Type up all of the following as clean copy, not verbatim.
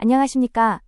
안녕하십니까?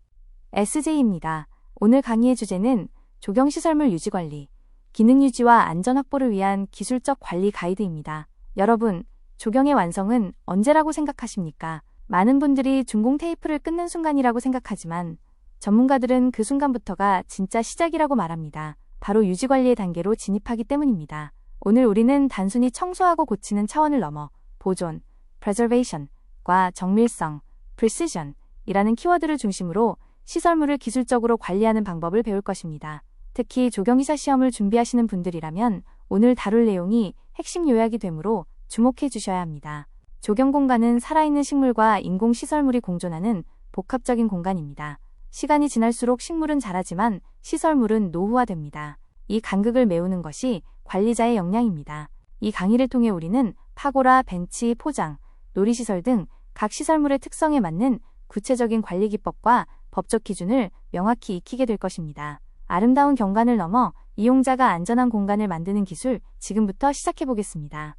SJ입니다. 오늘 강의의 주제는 조경시설물 유지관리, 기능유지와 안전 확보를 위한 기술적 관리 가이드입니다. 여러분, 조경의 완성은 언제라고 생각하십니까? 많은 분들이 준공 테이프를 끊는 순간이라고 생각하지만 전문가들은 그 순간부터가 진짜 시작이라고 말합니다. 바로 유지관리의 단계로 진입하기 때문입니다. 오늘 우리는 단순히 청소하고 고치는 차원을 넘어 보존, preservation과 정밀성, precision 이라는 키워드를 중심으로 시설물을 기술적으로 관리하는 방법을 배울 것입니다. 특히 조경이사 시험을 준비하시는 분들이라면 오늘 다룰 내용이 핵심 요약이 되므로 주목해 주셔야 합니다. 조경 공간은 살아있는 식물과 인공 시설물이 공존하는 복합적인 공간입니다. 시간이 지날수록 식물은 자라지만 시설물은 노후화됩니다. 이 간극을 메우는 것이 관리자의 역량입니다. 이 강의를 통해 우리는 파고라, 벤치, 포장, 놀이시설 등 각 시설물의 특성에 맞는 구체적인 관리 기법과 법적 기준을 명확히 익히게 될 것입니다. 아름다운 경관을 넘어 이용자가 안전한 공간을 만드는 기술, 지금부터 시작해 보겠습니다.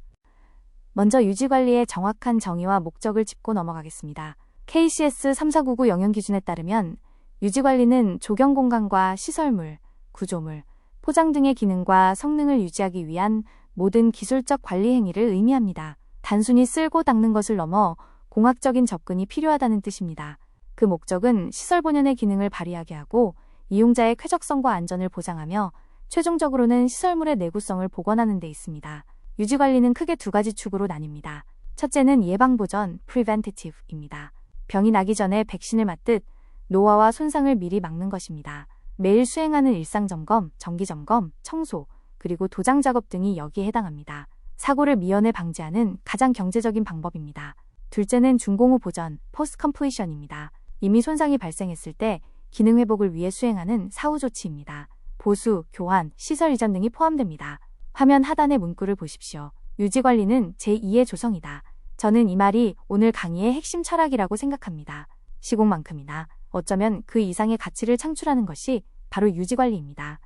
먼저 유지관리의 정확한 정의와 목적을 짚고 넘어가겠습니다. KCS 3499 영연기준에 따르면 유지관리는 조경 공간과 시설물, 구조물, 포장 등의 기능과 성능을 유지하기 위한 모든 기술적 관리 행위를 의미합니다. 단순히 쓸고 닦는 것을 넘어 공학적인 접근이 필요하다는 뜻입니다. 그 목적은 시설 본연의 기능을 발휘하게 하고 이용자의 쾌적성과 안전을 보장하며 최종적으로는 시설물의 내구성을 복원하는 데 있습니다. 유지관리는 크게 두 가지 축으로 나뉩니다. 첫째는 예방보전, preventative입니다. 병이 나기 전에 백신을 맞듯 노화와 손상을 미리 막는 것입니다. 매일 수행하는 일상점검, 정기점검, 청소, 그리고 도장 작업 등이 여기에 해당합니다. 사고를 미연에 방지하는 가장 경제적인 방법입니다. 둘째는 준공 후 보전, post completion입니다. 이미 손상이 발생했을 때 기능 회복을 위해 수행하는 사후 조치입니다. 보수, 교환, 시설 이전 등이 포함됩니다. 화면 하단의 문구를 보십시오. 유지관리는 제2의 조성이다. 저는 이 말이 오늘 강의의 핵심 철학이라고 생각합니다. 시공만큼이나 어쩌면 그 이상의 가치를 창출하는 것이 바로 유지관리입니다.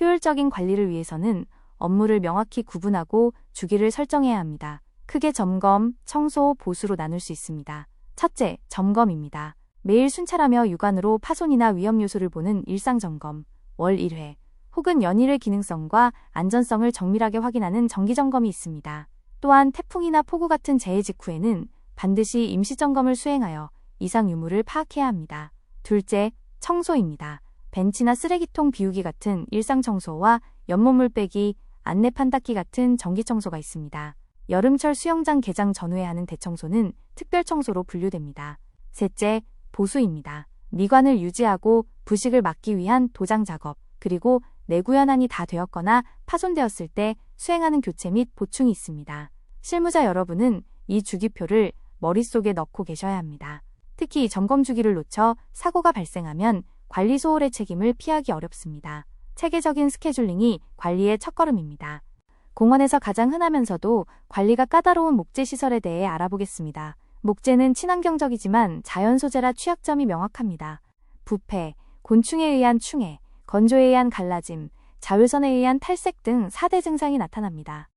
효율적인 관리를 위해서는 업무를 명확히 구분하고 주기를 설정해야 합니다. 크게 점검, 청소, 보수로 나눌 수 있습니다. 첫째, 점검입니다. 매일 순찰하며 육안으로 파손이나 위험 요소를 보는 일상점검, 월 1회, 혹은 연일의 기능성과 안전성을 정밀하게 확인하는 정기점검이 있습니다. 또한 태풍이나 폭우 같은 재해 직후에는 반드시 임시점검을 수행하여 이상 유무를 파악해야 합니다. 둘째, 청소입니다. 벤치나 쓰레기통 비우기 같은 일상청소와 연못물 빼기, 안내판 닦기 같은 정기청소가 있습니다. 여름철 수영장 개장 전후에 하는 대청소는 특별청소로 분류됩니다. 셋째, 보수입니다. 미관을 유지하고 부식을 막기 위한 도장 작업, 그리고 내구 연한이 다 되었거나 파손되었을 때 수행하는 교체 및 보충이 있습니다. 실무자 여러분은 이 주기표를 머릿속에 넣고 계셔야 합니다. 특히 이 점검 주기를 놓쳐 사고가 발생하면 관리 소홀의 책임을 피하기 어렵습니다. 체계적인 스케줄링이 관리의 첫걸음입니다. 공원에서 가장 흔하면서도 관리가 까다로운 목재 시설에 대해 알아보겠습니다. 목재는 친환경적이지만 자연 소재라 취약점이 명확합니다. 부패, 곤충에 의한 충해, 건조에 의한 갈라짐, 자외선에 의한 탈색 등 4대 증상이 나타납니다.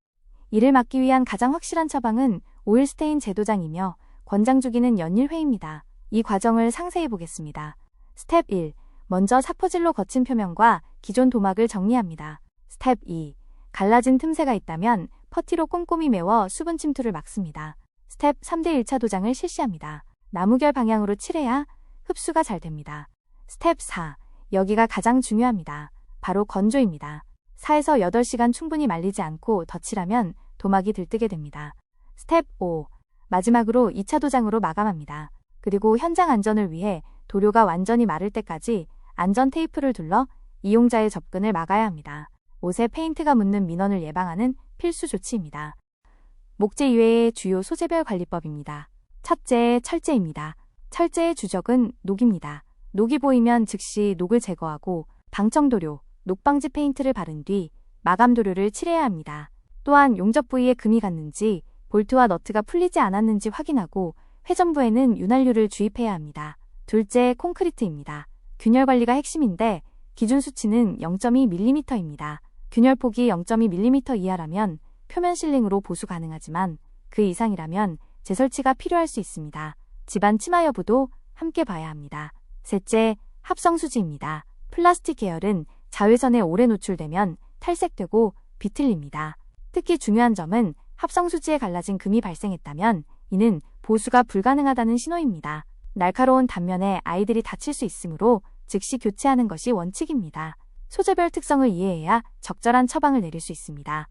이를 막기 위한 가장 확실한 처방은 오일 스테인 재도장이며 권장 주기는 연일 회입니다. 이 과정을 상세히 보겠습니다. 스텝 1. 먼저 사포질로 거친 표면과 기존 도막을 정리합니다. 스텝 2. 갈라진 틈새가 있다면 퍼티로 꼼꼼히 메워 수분 침투를 막습니다. 스텝 3대 1차 도장을 실시합니다. 나무결 방향으로 칠해야 흡수가 잘 됩니다. 스텝 4. 여기가 가장 중요합니다. 바로 건조입니다. 4에서 8시간 충분히 말리지 않고 덧칠하면 도막이 들뜨게 됩니다. 스텝 5. 마지막으로 2차 도장으로 마감합니다. 그리고 현장 안전을 위해 도료가 완전히 마를 때까지 안전 테이프를 둘러 이용자의 접근을 막아야 합니다. 옷에 페인트가 묻는 민원을 예방하는 필수 조치입니다. 목재 이외의 주요 소재별 관리법입니다. 첫째, 철제입니다. 철제의 주적은 녹입니다. 녹이 보이면 즉시 녹을 제거하고 방청도료, 녹방지 페인트를 바른 뒤 마감도료를 칠해야 합니다. 또한 용접 부위에 금이 갔는지 볼트와 너트가 풀리지 않았는지 확인하고 회전부에는 윤활유를 주입해야 합니다. 둘째, 콘크리트입니다. 균열 관리가 핵심인데 기준 수치는 0.2mm입니다. 균열폭이 0.2mm 이하라면 표면 실링으로 보수 가능하지만 그 이상이라면 재설치가 필요할 수 있습니다. 집안 치마 여부도 함께 봐야 합니다. 셋째, 합성수지입니다. 플라스틱 계열은 자외선에 오래 노출되면 탈색되고 비틀립니다. 특히 중요한 점은 합성수지에 갈라진 금이 발생했다면 이는 보수가 불가능하다는 신호입니다. 날카로운 단면에 아이들이 다칠 수 있으므로 즉시 교체하는 것이 원칙입니다. 소재별 특성을 이해해야 적절한 처방을 내릴 수 있습니다.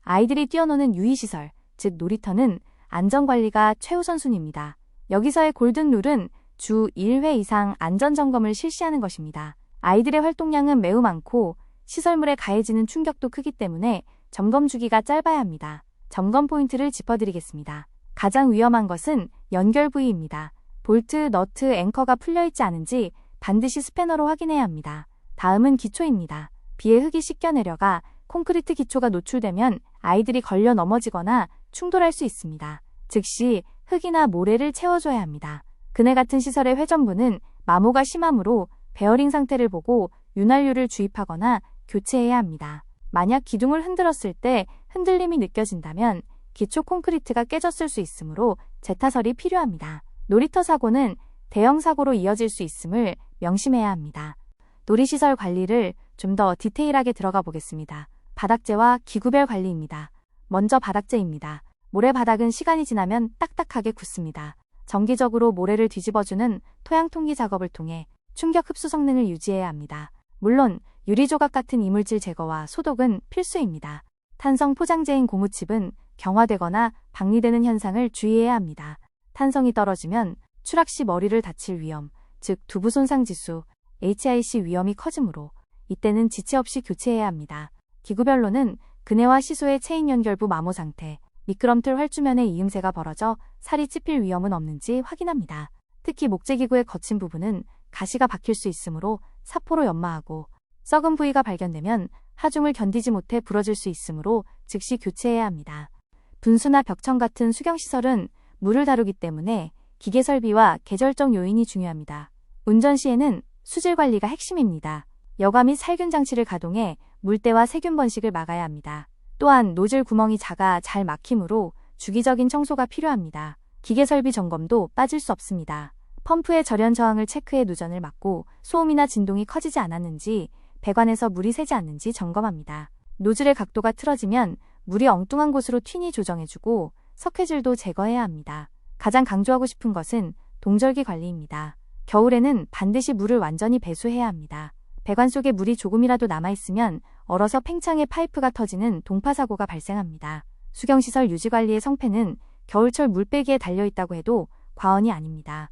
아이들이 뛰어노는 유의시설, 즉 놀이터는 안전관리가 최우선순위입니다. 여기서의 골든룰은 주 1회 이상 안전점검을 실시하는 것입니다. 아이들의 활동량은 매우 많고 시설물에 가해지는 충격도 크기 때문에 점검 주기가 짧아야 합니다. 점검 포인트를 짚어드리겠습니다. 가장 위험한 것은 연결 부위입니다. 볼트, 너트, 앵커가 풀려있지 않은지 반드시 스패너로 확인해야 합니다. 다음은 기초입니다. 비에 흙이 씻겨 내려가 콘크리트 기초가 노출되면 아이들이 걸려 넘어지거나 충돌할 수 있습니다. 즉시 흙이나 모래를 채워줘야 합니다. 그네 같은 시설의 회전부는 마모가 심하므로 베어링 상태를 보고 윤활유를 주입하거나 교체해야 합니다. 만약 기둥을 흔들었을 때 흔들림이 느껴진다면 기초 콘크리트가 깨졌을 수 있으므로 재타설이 필요합니다. 놀이터 사고는 대형 사고로 이어질 수 있음을 명심해야 합니다. 놀이시설 관리를 좀 더 디테일하게 들어가 보겠습니다. 바닥재와 기구별 관리입니다. 먼저 바닥재입니다. 모래바닥은 시간이 지나면 딱딱하게 굳습니다. 정기적으로 모래를 뒤집어주는 토양 통기 작업을 통해 충격 흡수 성능을 유지해야 합니다. 물론 유리조각 같은 이물질 제거와 소독은 필수입니다. 탄성 포장재인 고무칩은 경화되거나 박리되는 현상을 주의해야 합니다. 탄성이 떨어지면 추락 시 머리를 다칠 위험, 즉 두부 손상 지수, HIC 위험이 커지므로 이때는 지체 없이 교체해야 합니다. 기구별로는 그네와 시소의 체인 연결부 마모 상태, 미끄럼틀 활주면에 이음새가 벌어져 살이 찝힐 위험은 없는지 확인합니다. 특히 목재기구의 거친 부분은 가시가 박힐 수 있으므로 사포로 연마하고 썩은 부위가 발견되면 하중을 견디지 못해 부러질 수 있으므로 즉시 교체해야 합니다. 분수나 벽청 같은 수경시설은 물을 다루기 때문에 기계 설비와 계절적 요인이 중요합니다. 운전 시에는 수질 관리가 핵심입니다. 여과 및 살균 장치를 가동해 물때와 세균 번식을 막아야 합니다. 또한 노즐 구멍이 작아 잘 막히므로 주기적인 청소가 필요합니다. 기계 설비 점검도 빠질 수 없습니다. 펌프의 절연 저항을 체크해 누전을 막고 소음이나 진동이 커지지 않았는지, 배관에서 물이 새지 않는지 점검합니다. 노즐의 각도가 틀어지면 물이 엉뚱한 곳으로 튀니 조정해주고 석회질도 제거해야 합니다. 가장 강조하고 싶은 것은 동절기 관리입니다. 겨울에는 반드시 물을 완전히 배수해야 합니다. 배관 속에 물이 조금이라도 남아있으면 얼어서 팽창의 파이프가 터지는 동파 사고가 발생합니다. 수경시설 유지관리의 성패는 겨울철 물빼기에 달려있다고 해도 과언이 아닙니다.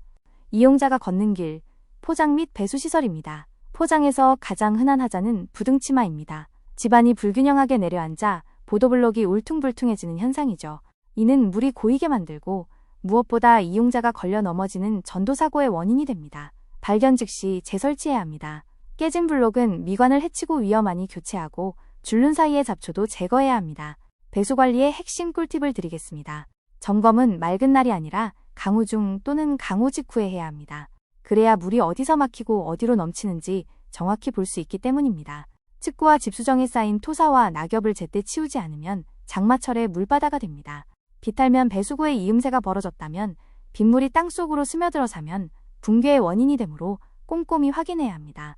이용자가 걷는 길, 포장 및 배수시설입니다. 포장에서 가장 흔한 하자는 부등치마입니다. 집안이 불균형하게 내려앉아 보도블록이 울퉁불퉁해지는 현상이죠. 이는 물이 고이게 만들고 무엇보다 이용자가 걸려 넘어지는 전도사고의 원인이 됩니다. 발견 즉시 재설치해야 합니다. 깨진 블록은 미관을 해치고 위험하니 교체하고 줄눈 사이의 잡초도 제거해야 합니다. 배수관리의 핵심 꿀팁을 드리겠습니다. 점검은 맑은 날이 아니라 강우 중 또는 강우 직후에 해야 합니다. 그래야 물이 어디서 막히고 어디로 넘치는지 정확히 볼 수 있기 때문입니다. 측구와 집수정에 쌓인 토사와 낙엽을 제때 치우지 않으면 장마철에 물바다가 됩니다. 비탈면 배수구에 이음새가 벌어졌다면 빗물이 땅속으로 스며들어사면 붕괴의 원인이 되므로 꼼꼼히 확인해야 합니다.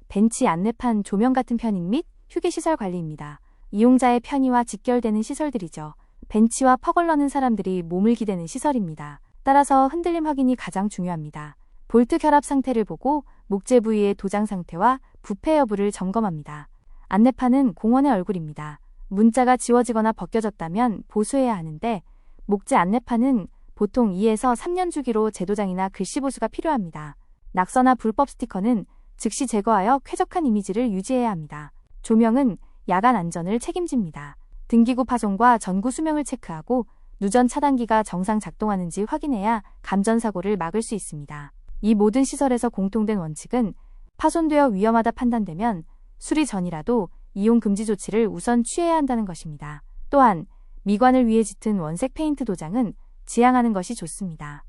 벤치, 안내판, 조명 같은 편익 및 휴게시설 관리입니다. 이용자의 편의와 직결되는 시설들이죠. 벤치와 퍼걸러는 사람들이 몸을 기대는 시설입니다. 따라서 흔들림 확인이 가장 중요합니다. 볼트 결합 상태를 보고 목재 부위의 도장 상태와 부패 여부를 점검합니다. 안내판은 공원의 얼굴입니다. 문자가 지워지거나 벗겨졌다면 보수해야 하는데 목재 안내판은 보통 2에서 3년 주기로 재도장이나 글씨 보수가 필요합니다. 낙서나 불법 스티커는 즉시 제거하여 쾌적한 이미지를 유지해야 합니다. 조명은 야간 안전을 책임집니다. 등기구 파손과 전구 수명을 체크하고 누전 차단기가 정상 작동하는지 확인해야 감전사고를 막을 수 있습니다. 이 모든 시설에서 공통된 원칙은 파손되어 위험하다 판단되면 수리 전이라도 이용 금지 조치를 우선 취해야 한다는 것입니다. 또한 미관을 위해 짙은 원색 페인트 도장은 지양하는 것이 좋습니다.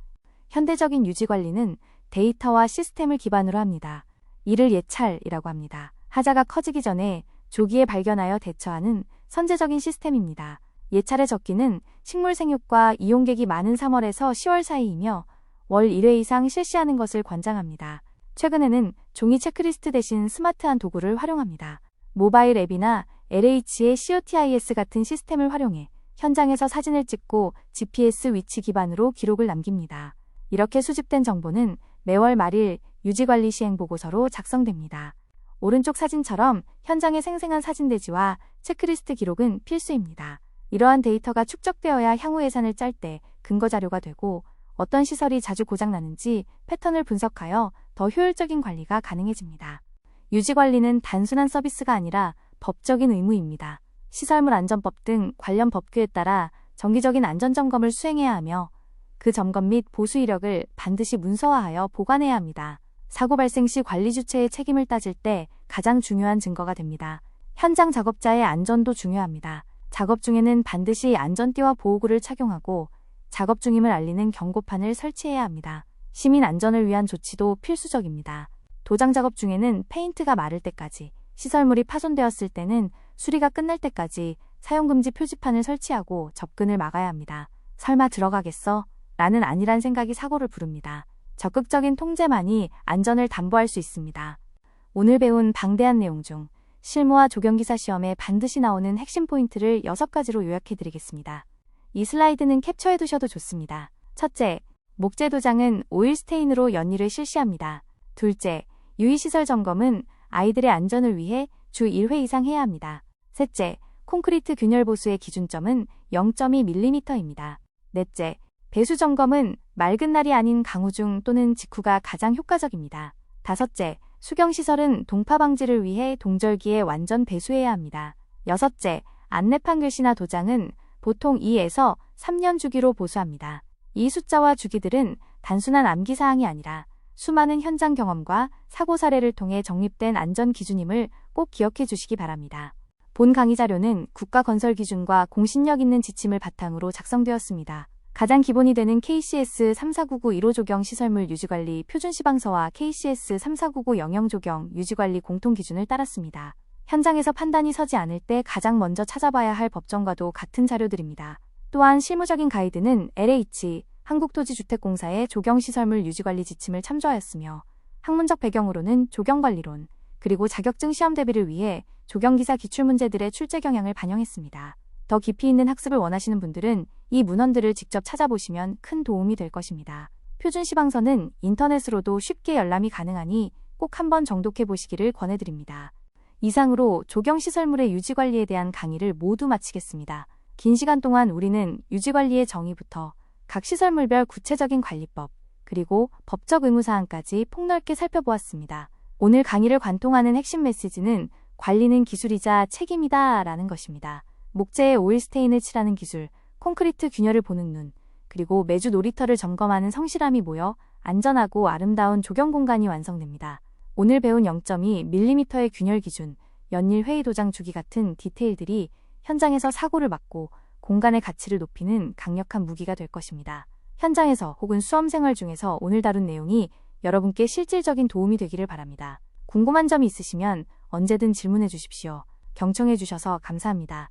현대적인 유지관리는 데이터와 시스템을 기반으로 합니다. 이를 예찰이라고 합니다. 하자가 커지기 전에 조기에 발견하여 대처하는 선제적인 시스템입니다. 예찰에 적기는 식물 생육과 이용객이 많은 3월에서 10월 사이이며 월 1회 이상 실시하는 것을 권장합니다. 최근에는 종이 체크리스트 대신 스마트한 도구를 활용합니다. 모바일 앱이나 LH의 COTIS 같은 시스템을 활용해 현장에서 사진을 찍고 GPS 위치 기반으로 기록을 남깁니다. 이렇게 수집된 정보는 매월 말일 유지관리 시행 보고서로 작성됩니다. 오른쪽 사진처럼 현장의 생생한 사진 대지와 체크리스트 기록은 필수입니다. 이러한 데이터가 축적되어야 향후 예산을 짤 때 근거 자료가 되고 어떤 시설이 자주 고장나는지 패턴을 분석하여 더 효율적인 관리가 가능해집니다. 유지관리는 단순한 서비스가 아니라 법적인 의무입니다. 시설물 안전법 등 관련 법규에 따라 정기적인 안전점검을 수행해야 하며 그 점검 및 보수 이력을 반드시 문서화하여 보관해야 합니다. 사고 발생 시 관리 주체의 책임을 따질 때 가장 중요한 증거가 됩니다. 현장 작업자의 안전도 중요합니다. 작업 중에는 반드시 안전띠와 보호구를 착용하고 작업 중임을 알리는 경고판을 설치해야 합니다. 시민 안전을 위한 조치도 필수적입니다. 도장 작업 중에는 페인트가 마를 때까지, 시설물이 파손되었을 때는 수리가 끝날 때까지 사용금지 표지판을 설치하고 접근을 막아야 합니다. 설마 들어가겠어? 라는 안일한 생각이 사고를 부릅니다. 적극적인 통제만이 안전을 담보할 수 있습니다. 오늘 배운 방대한 내용 중 실무와 조경기사 시험에 반드시 나오는 핵심 포인트를 6가지로 요약해드리겠습니다. 이 슬라이드는 캡처해 두셔도 좋습니다. 첫째, 목재 도장은 오일 스테인으로 연일을 실시합니다. 둘째, 유의시설 점검은 아이들의 안전을 위해 주 1회 이상 해야 합니다. 셋째, 콘크리트 균열 보수의 기준점은 0.2mm입니다. 넷째, 배수 점검은 맑은 날이 아닌 강우중 또는 직후가 가장 효과적입니다. 다섯째, 수경시설은 동파 방지를 위해 동절기에 완전 배수해야 합니다. 여섯째, 안내판 글씨나 도장은 보통 2에서 3년 주기로 보수합니다. 이 숫자와 주기들은 단순한 암기사항이 아니라 수많은 현장 경험과 사고 사례를 통해 정립된 안전 기준임을 꼭 기억해 주시기 바랍니다. 본 강의 자료는 국가건설기준과 공신력 있는 지침을 바탕으로 작성되었습니다. 가장 기본이 되는 KCS 3499 1호 조경 시설물 유지관리 표준시방서와 KCS 3499 영영 조경 유지관리 공통기준을 따랐습니다. 현장에서 판단이 서지 않을 때 가장 먼저 찾아봐야 할 법정과도 같은 자료들입니다. 또한 실무적인 가이드는 LH, 한국토지주택공사의 조경시설물 유지관리 지침을 참조하였으며 학문적 배경으로는 조경관리론, 그리고 자격증 시험 대비를 위해 조경기사 기출문제들의 출제 경향을 반영했습니다. 더 깊이 있는 학습을 원하시는 분들은 이 문헌들을 직접 찾아보시면 큰 도움이 될 것입니다. 표준시방서는 인터넷으로도 쉽게 열람이 가능하니 꼭 한번 정독해 보시기를 권해드립니다. 이상으로 조경시설물의 유지관리에 대한 강의를 모두 마치겠습니다. 긴 시간 동안 우리는 유지관리의 정의부터 각 시설물별 구체적인 관리법, 그리고 법적 의무사항까지 폭넓게 살펴보았습니다. 오늘 강의를 관통하는 핵심 메시지는 관리는 기술이자 책임이다 라는 것입니다. 목재에 오일 스테인을 칠하는 기술, 콘크리트 균열을 보는 눈, 그리고 매주 놀이터를 점검하는 성실함이 모여 안전하고 아름다운 조경 공간이 완성됩니다. 오늘 배운 0.2mm의 균열 기준, 연일 회의 도장 주기 같은 디테일들이 현장에서 사고를 막고 공간의 가치를 높이는 강력한 무기가 될 것입니다. 현장에서 혹은 수험생활 중에서 오늘 다룬 내용이 여러분께 실질적인 도움이 되기를 바랍니다. 궁금한 점이 있으시면 언제든 질문해 주십시오. 경청해 주셔서 감사합니다.